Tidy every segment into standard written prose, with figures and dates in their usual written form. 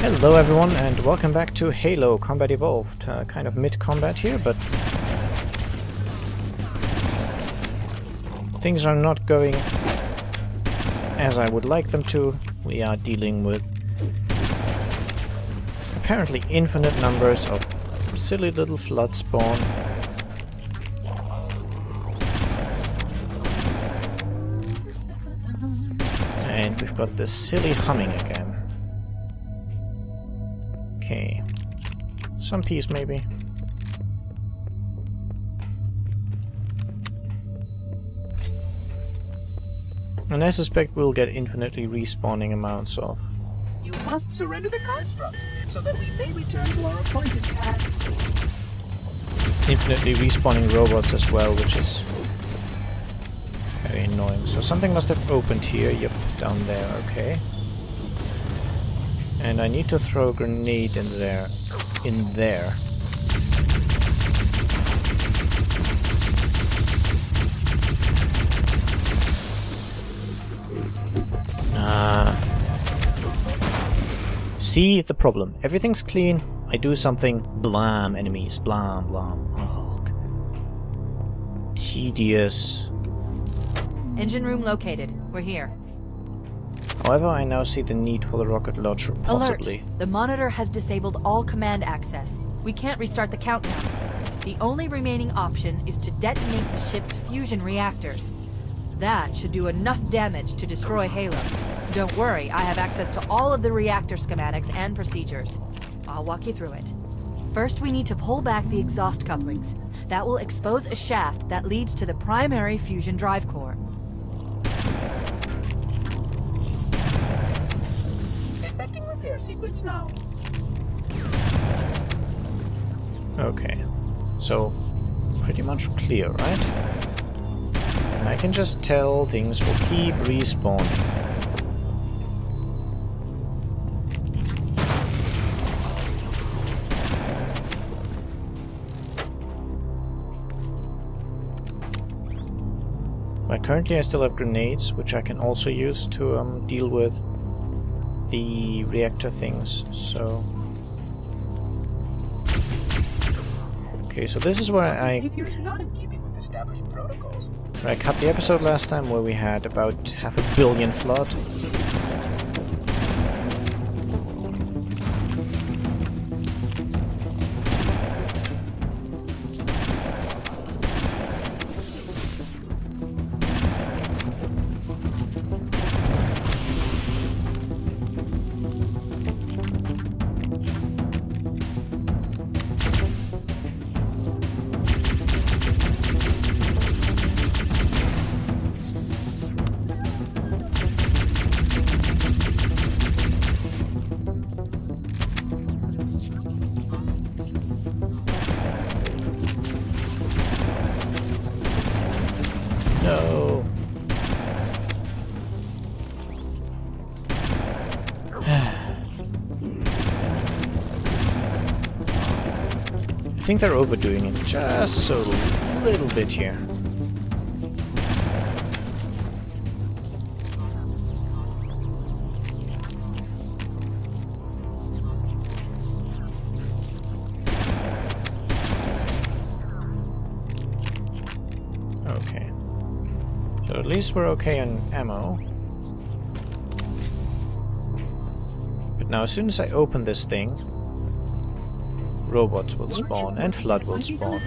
Hello everyone and welcome back to Halo Combat Evolved. Kind of mid-combat here, but things are not going as I would like them to. We are dealing with apparently infinite numbers of silly little flood spawn. And we've got this silly humming again. Okay, some peace maybe. And I suspect we'll get infinitely respawning amounts of. You must surrender the construct so that we may return to our appointed task. Infinitely respawning robots as well, which is very annoying. So something must have opened here. Yep, down there, okay. And I need to throw a grenade in there. See the problem. Everything's clean. I do something. Blam, enemies. Blam, blam. Oh. Tedious. Engine room located. We're here. However, I now see the need for the rocket launcher, possibly. Alert! The monitor has disabled all command access. We can't restart the countdown. The only remaining option is to detonate the ship's fusion reactors. That should do enough damage to destroy Halo. Don't worry, I have access to all of the reactor schematics and procedures. I'll walk you through it. First, we need to pull back the exhaust couplings. That will expose a shaft that leads to the primary fusion drive core. Effecting repair sequence now. Okay, so pretty much clear, right? And I can just tell things will keep respawning. But currently I still have grenades, which I can also use to deal with the reactor things, so... Okay, so this is where I cut the episode last time, where we had about 500 million flood. No. I think they're overdoing it just so little bit here. Okay. So at least we're okay on ammo. But now as soon as I open this thing, robots will spawn and flood will spawn.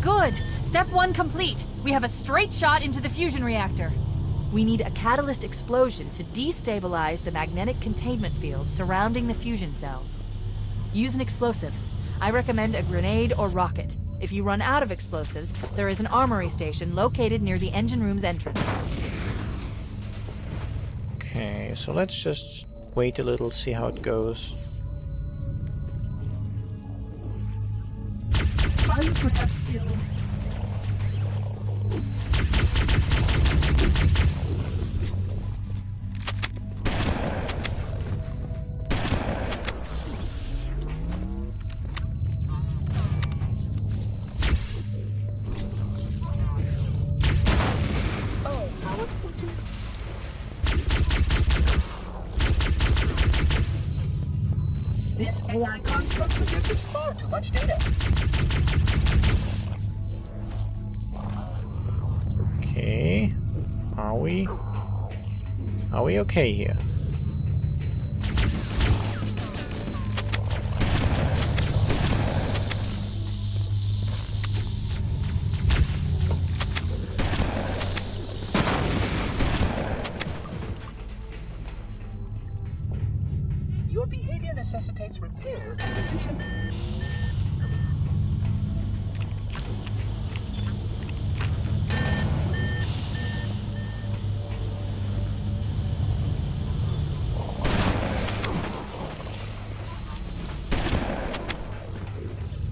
Good! Step 1 complete! We have a straight shot into the fusion reactor. We need a catalyst explosion to destabilize the magnetic containment field surrounding the fusion cells. Use an explosive. I recommend a grenade or rocket. If you run out of explosives, there is an armory station located near the engine room's entrance. Okay, so let's just wait a little, see how it goes. Pilot would have skill. This AI construct possesses far too much data. Okay. Are we okay here? Your behavior necessitates repair and revision.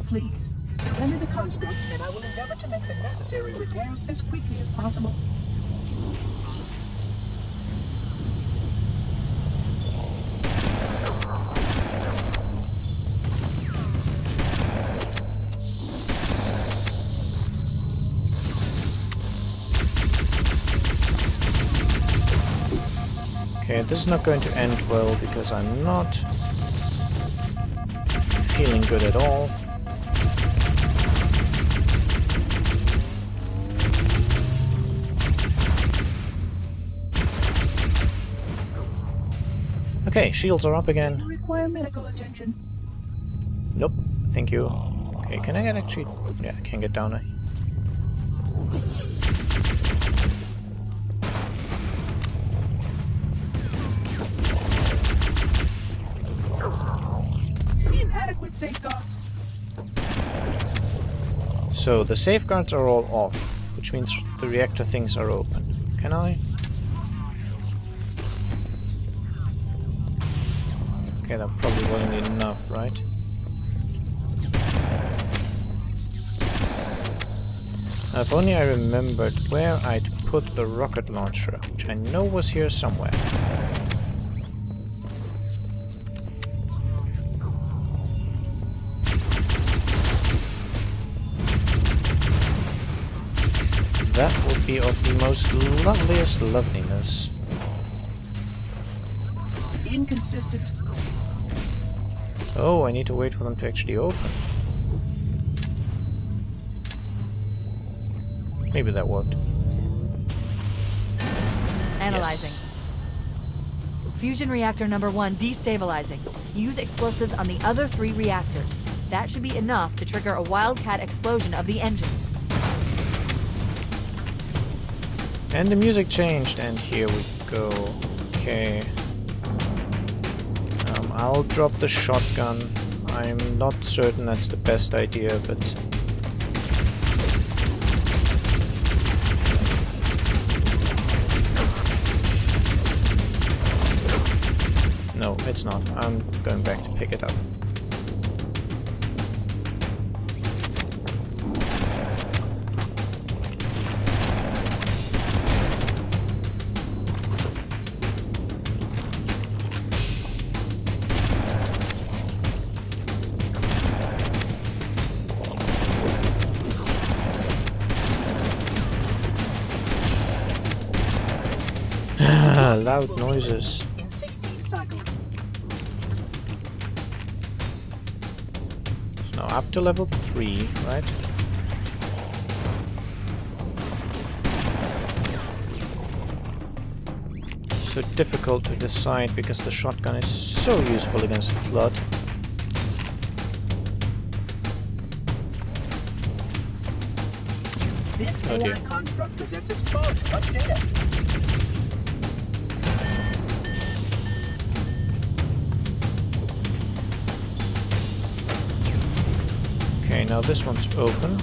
Please, surrender the construct, and I will endeavor to make the necessary repairs as quickly as possible. Okay, this is not going to end well because I'm not feeling good at all. Okay, shields are up again. You require medical attention. Nope, thank you. Okay, can I get actually... Yeah, I can get down there. Inadequate safeguards. So the safeguards are all off, which means the reactor things are open. Can I? Okay, that probably wasn't enough, right? Now, if only I remembered where I'd put the rocket launcher, which I know was here somewhere. That would be of the most loveliest loveliness. Inconsistent. Oh, I need to wait for them to actually open. Maybe that worked. Analyzing. Yes. Fusion reactor number 1 destabilizing. Use explosives on the other 3 reactors. That should be enough to trigger a wildcat explosion of the engines. And the music changed, and here we go. Okay. I'll drop the shotgun. I'm not certain that's the best idea, but... No, it's not. I'm going back to pick it up. Loud noises. In 16 cycles. So now up to level 3, right? So difficult to decide because the shotgun is so useful against the flood. This Oh AI dear. construct possesses far too much data. Okay, now this one's open.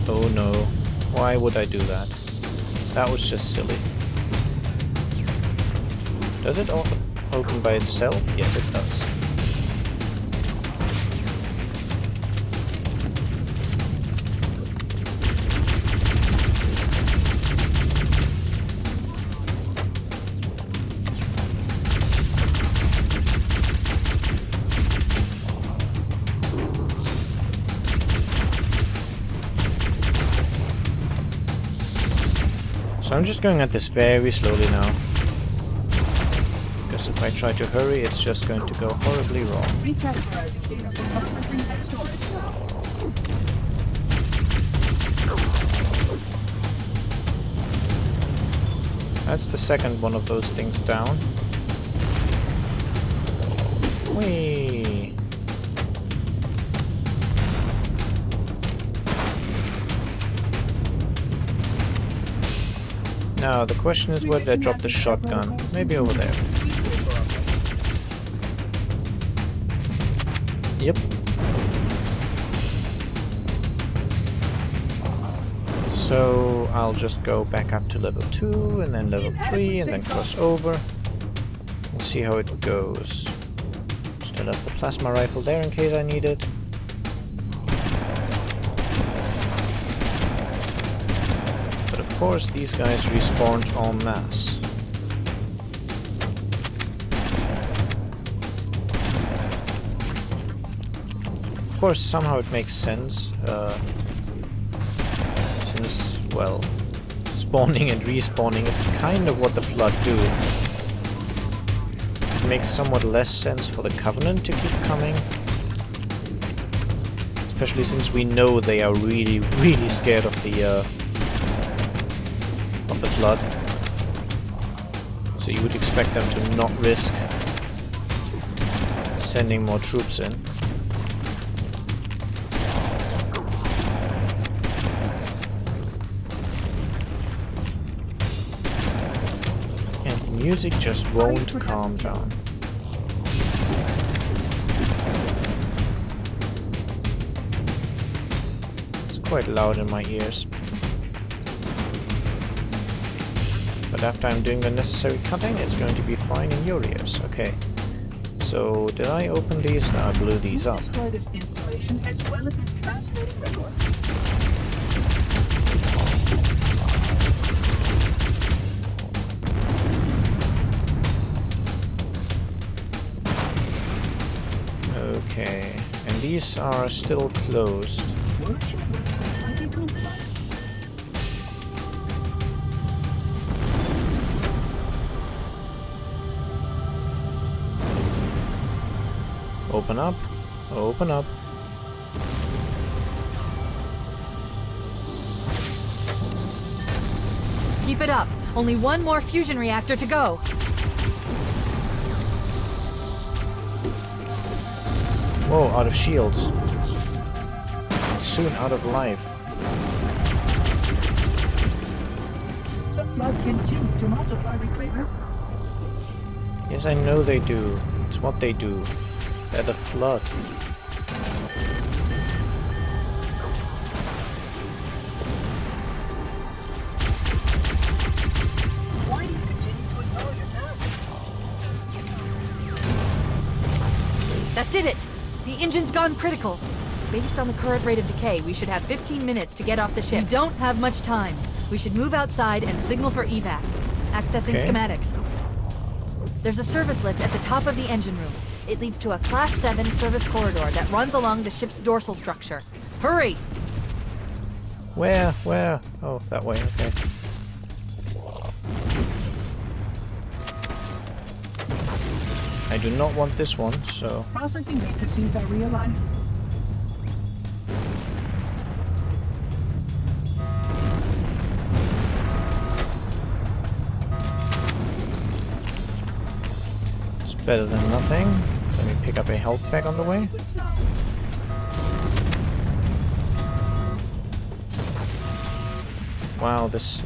Oh no. Why would I do that? That was just silly. Does it open by itself? Yes, it does. So I'm just going at this very slowly now. Because because if I try to hurry, it's just going to go horribly wrong. Recategorizing data for processing and storage now. That's the second one of those things down. Whee! Now, the question is where did I drop the shotgun? Maybe over there. Yep. So, I'll just go back up to level 2, and then level 3, and then cross over. We'll see how it goes. Still have the plasma rifle there in case I need it. But of course, these guys respawned en masse. Of course, somehow it makes sense, since, well, spawning and respawning is kind of what the Flood do. It makes somewhat less sense for the Covenant to keep coming. Especially since we know they are really, really scared of the Flood. So you would expect them to not risk sending more troops in. And the music just won't calm down. It's quite loud in my ears. But after I'm doing the necessary cutting, it's going to be fine in your ears. Okay. So, did I open these? No, I blew these up. Destroy this installation as well as this fascinating record. Okay. And these are still closed. Open up. Open up. Keep it up. Only one more fusion reactor to go. Whoa, out of shields. Soon out of life. The Flood continue to multiply, Reclaimer. Yes, I know they do. It's what they do. They're the Flood. Why do you continue to ignore your task? That did it! The engine's gone critical. Based on the current rate of decay, we should have 15 minutes to get off the ship. We don't have much time. We should move outside and signal for evac. Accessing Okay. schematics. There's a service lift at the top of the engine room. It leads to a Class 7 service corridor that runs along the ship's dorsal structure. Hurry! Where? Where? Oh, that way, okay. I do not want this one, so... Processing matrices are realigning. It's better than nothing. Let me pick up a health pack on the way. Wow, this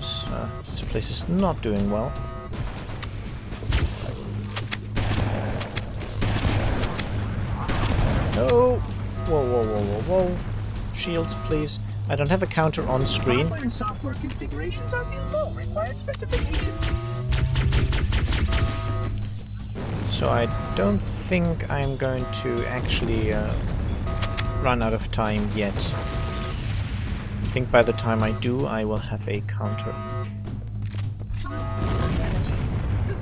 place is not doing well. No! Whoa, whoa, whoa, whoa, whoa. Shields, please. I don't have a counter on screen. Hardware and software configurations are below required specifications. So I don't think I'm going to actually run out of time yet. I think by the time I do, I will have a counter.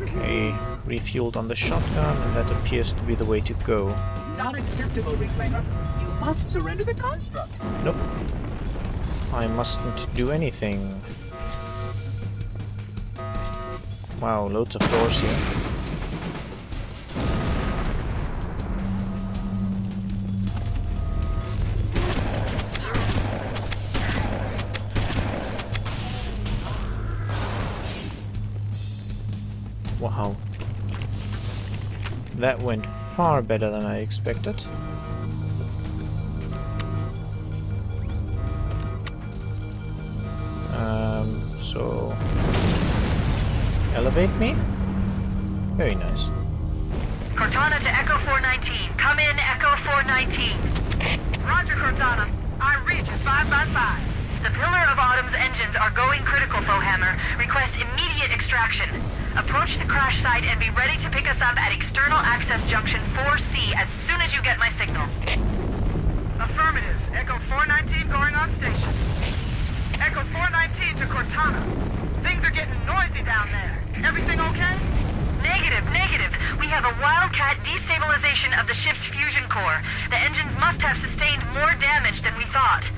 Okay, refueled on the shotgun, and that appears to be the way to go. Not acceptable, Reclaimer. You must surrender the construct. Nope. I mustn't do anything. Wow, loads of doors here. That went far better than I expected. So elevate me. Very nice. Cortana to Echo 419. Come in, Echo 419. Roger, Cortana. I read you 5 by 5. The Pillar of Autumn's engines are going critical, Foehammer. Request immediate extraction. Approach the crash site and be ready to pick us up at External Access Junction 4C as soon as you get my signal. Affirmative. Echo 419 going on station. Echo 419 to Cortana. Things are getting noisy down there. Everything okay? Negative. We have a Wildcat destabilization of the ship's fusion core. The engines must have sustained more damage than we thought.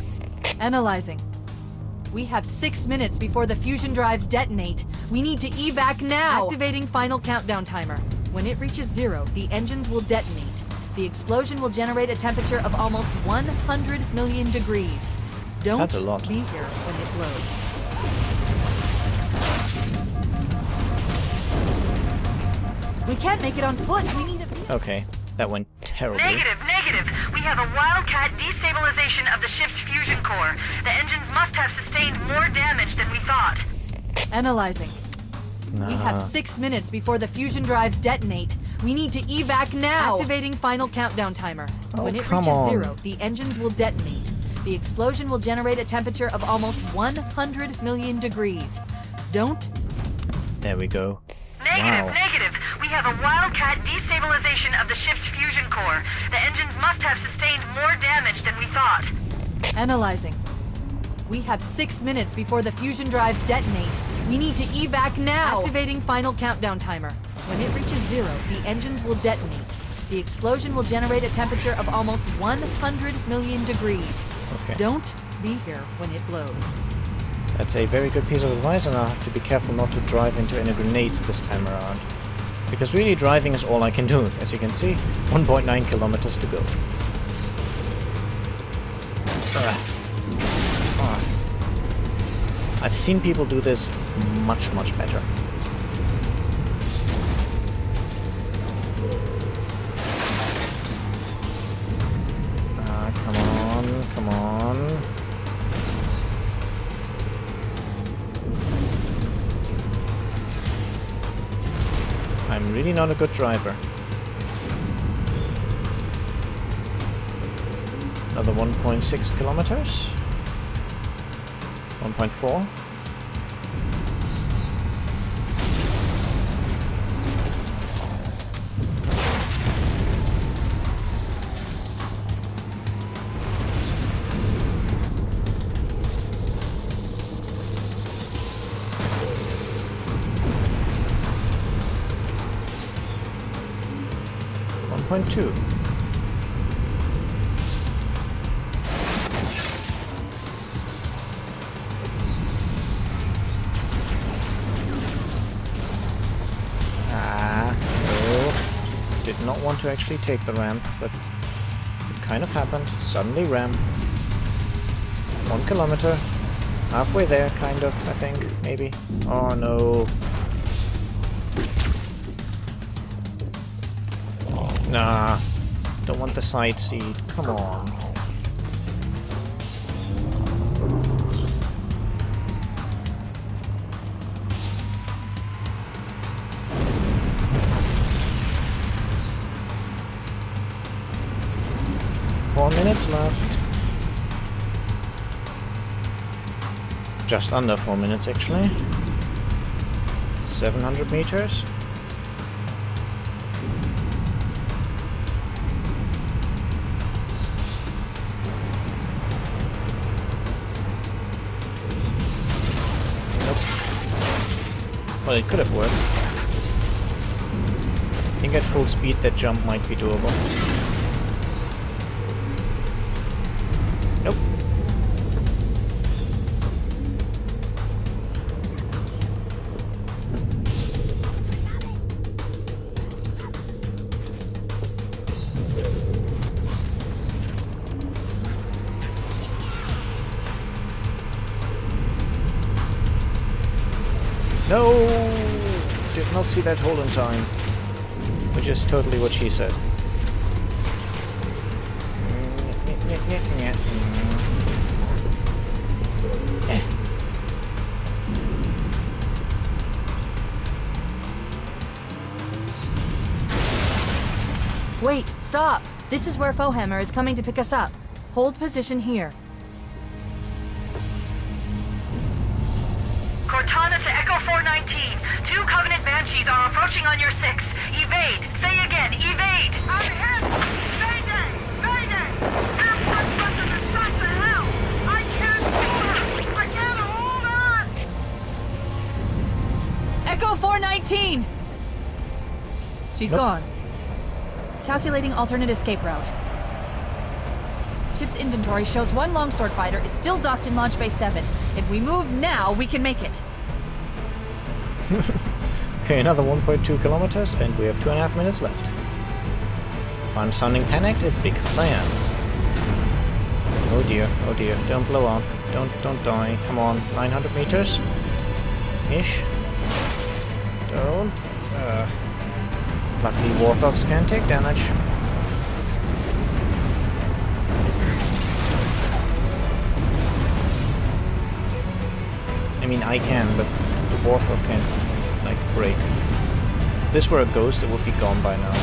Analyzing. We have 6 minutes before the fusion drives detonate. We need to evac now! Activating final countdown timer. When it reaches 0, the engines will detonate. The explosion will generate a temperature of almost 100 million degrees. Don't That's a lot. be here when it blows. We can't make it on foot. We need a... Okay, that went terribly. Negative. We have a Wildcat destabilization of the ship's fusion core. The engines must have sustained more damage than we thought. Analyzing. We have 6 minutes before the fusion drives detonate. We need to evac now! Activating final countdown timer. Oh, When it come reaches on. 0, the engines will detonate. The explosion will generate a temperature of almost 100 million degrees. Don't... There we go. Negative. We have a Wildcat destabilization of the ship's fusion core. The engines must have sustained more damage than we thought. Analyzing. We have 6 minutes before the fusion drives detonate. We need to evac now! Activating final countdown timer. When it reaches 0, the engines will detonate. The explosion will generate a temperature of almost 100 million degrees. Okay. Don't be here when it blows. That's a very good piece of advice, and I'll have to be careful not to drive into any grenades this time around. Because really driving is all I can do. As you can see, 1.9 kilometers to go. I've seen people do this much better. Come on. I'm really not a good driver. Another 1.6 kilometers. 1.4. .2. No. Did not want to actually take the ramp, but it kind of happened. Suddenly ramp. 1 kilometer. Halfway there, kind of, I think, maybe. Oh no. Nah, don't want the side seat. Come on. Four minutes left. Just under 4 minutes, actually. 700 meters. Well, it could have worked. I think at full speed that jump might be doable. Nope. No! Did not see that hole in time. Which is totally what she said. Wait, stop! This is where Fohammer is coming to pick us up. Hold position here. Cortana to Echo 419. 2 Covenant Banshees are approaching on your 6. Evade. Say again, evade. I'm hit! Mayday! Mayday! Airport buses are shot to hell! I can't hold her! I can't hold on! Echo 419! She's Nope. gone. Calculating alternate escape route. Ship's inventory shows 1 longsword fighter is still docked in Launch Bay 7. If we move now, we can make it. Okay, another 1.2 kilometers, and we have 2.5 minutes left. If I'm sounding panicked, it's because I am. Oh dear, don't blow up. Don't die. Come on, 900 meters? Ish. Don't. Luckily Warthogs can take damage. I mean, I can, but the Warthog can't, like, break. If this were a ghost, it would be gone by now.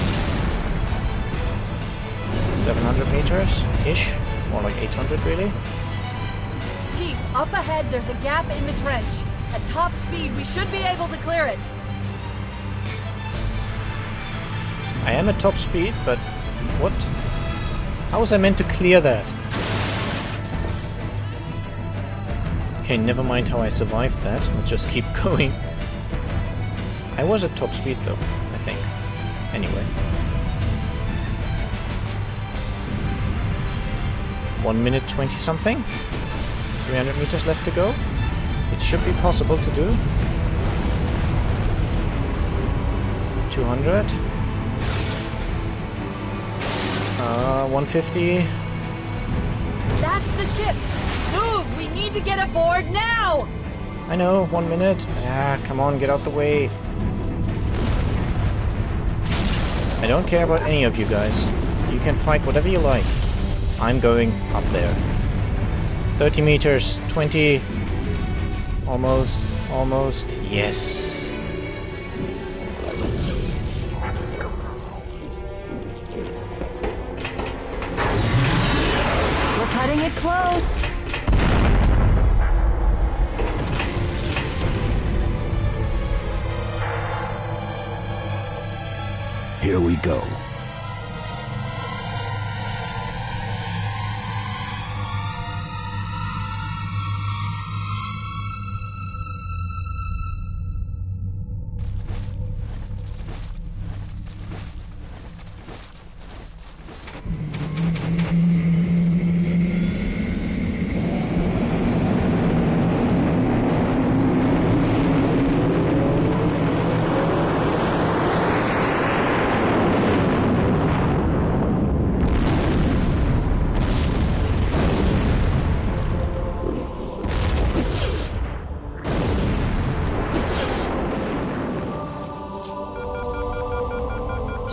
700 meters-ish? More like 800, really? Chief, up ahead there's a gap in the trench. At top speed, we should be able to clear it. I am at top speed, but what? How was I meant to clear that? Okay, never mind how I survived that. Let's just keep going. I was at top speed though, I think. Anyway. 1 minute 20 something. 300 meters left to go. It should be possible to do. 200. 150. That's the ship! Move! We need to get aboard now! I know, 1 minute. Ah, come on, get out the way. I don't care about any of you guys. You can fight whatever you like. I'm going up there. 30 meters, 20. Almost, almost. Yes. We're cutting it close! Here we go.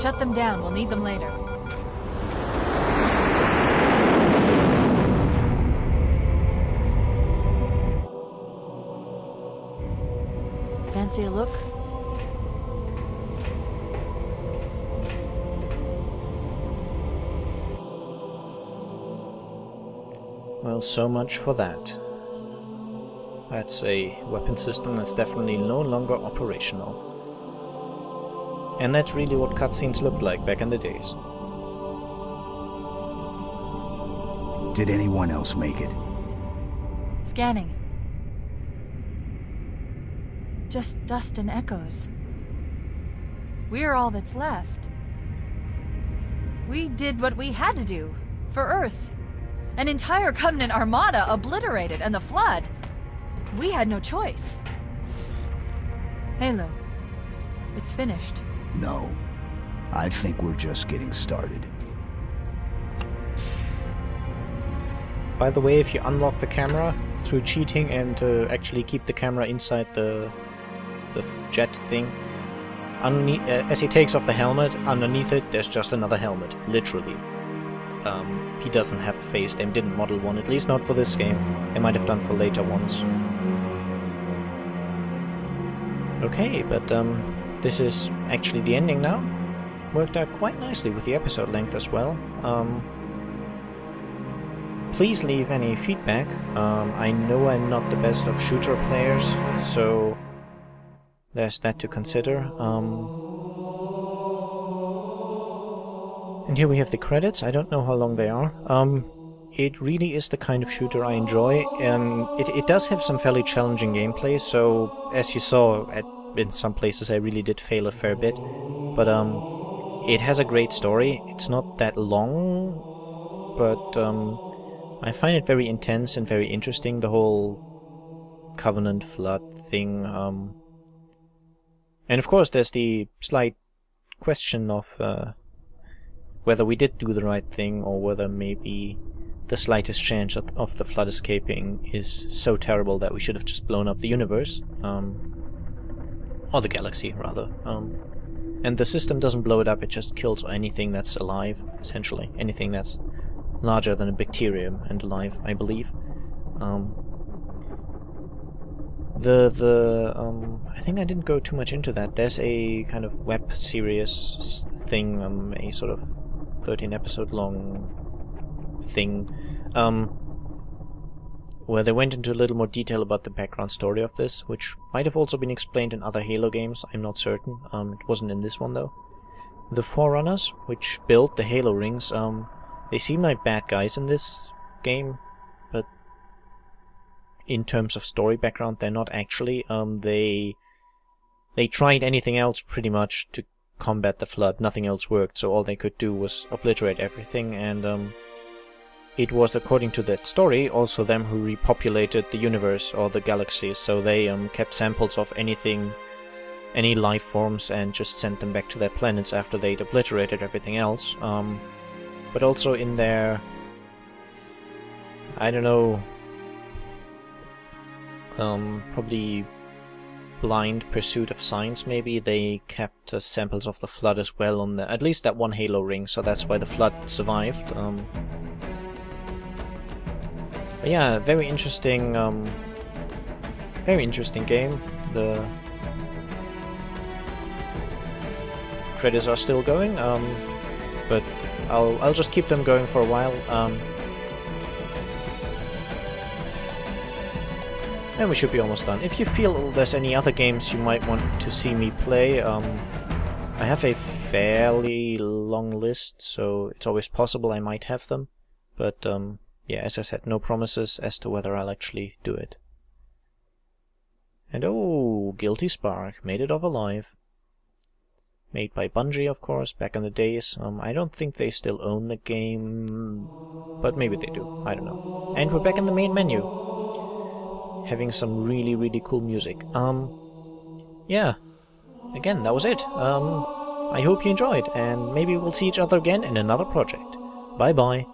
Shut them down, we'll need them later. Fancy a look? Well, so much for that. That's a weapon system that's definitely no longer operational. And that's really what cutscenes looked like back in the days. Did anyone else make it? Scanning. Just dust and echoes. We're all that's left. We did what we had to do. For Earth. An entire Covenant armada obliterated, and the Flood. We had no choice. Halo. It's finished. No. I think we're just getting started. By the way, if you unlock the camera through cheating and actually keep the camera inside the jet thing, as he takes off the helmet, underneath it, there's just another helmet, literally. He doesn't have a face. They didn't model one, at least not for this game. They might have done for later ones. Okay, but this is actually the ending now. Worked out quite nicely with the episode length as well. Please leave any feedback. I know I'm not the best of shooter players, so there's that to consider. And here we have the credits. I don't know how long they are. It really is the kind of shooter I enjoy, and it does have some fairly challenging gameplay, so as you saw, in some places I really did fail a fair bit. But it has a great story. It's not that long, but I find it very intense and very interesting, the whole Covenant Flood thing. And of course there's the slight question of whether we did do the right thing, or whether maybe the slightest chance of the Flood escaping is so terrible that we should have just blown up the universe. Or the galaxy, rather. And the system doesn't blow it up, it just kills anything that's alive, essentially. Anything that's larger than a bacterium and alive, I believe. I think I didn't go too much into that. There's a kind of web series thing, a sort of 13-episode long thing, where they went into a little more detail about the background story of this, which might have also been explained in other Halo games, I'm not certain. It wasn't in this one though. The Forerunners, which built the Halo rings, they seem like bad guys in this game, but in terms of story background, they're not actually. They tried anything else pretty much to combat the Flood. Nothing else worked, so all they could do was obliterate everything, and it was, according to that story, also them who repopulated the universe or the galaxy, so they kept samples of anything, any life forms, and just sent them back to their planets after they'd obliterated everything else. But also in their, I don't know, probably blind pursuit of science, maybe, they kept samples of the Flood as well on at least that one Halo ring, so that's why the Flood survived. But yeah, very interesting game. The credits are still going, but I'll just keep them going for a while. And we should be almost done. If you feel there's any other games you might want to see me play, I have a fairly long list, so it's always possible I might have them. But yeah, as I said, no promises as to whether I'll actually do it. And oh, Guilty Spark, made it off alive. Made by Bungie, of course, back in the days. I don't think they still own the game, but maybe they do, I don't know. And we're back in the main menu, having some really, really cool music. Yeah, again, that was it. I hope you enjoyed, and maybe we'll see each other again in another project. Bye bye.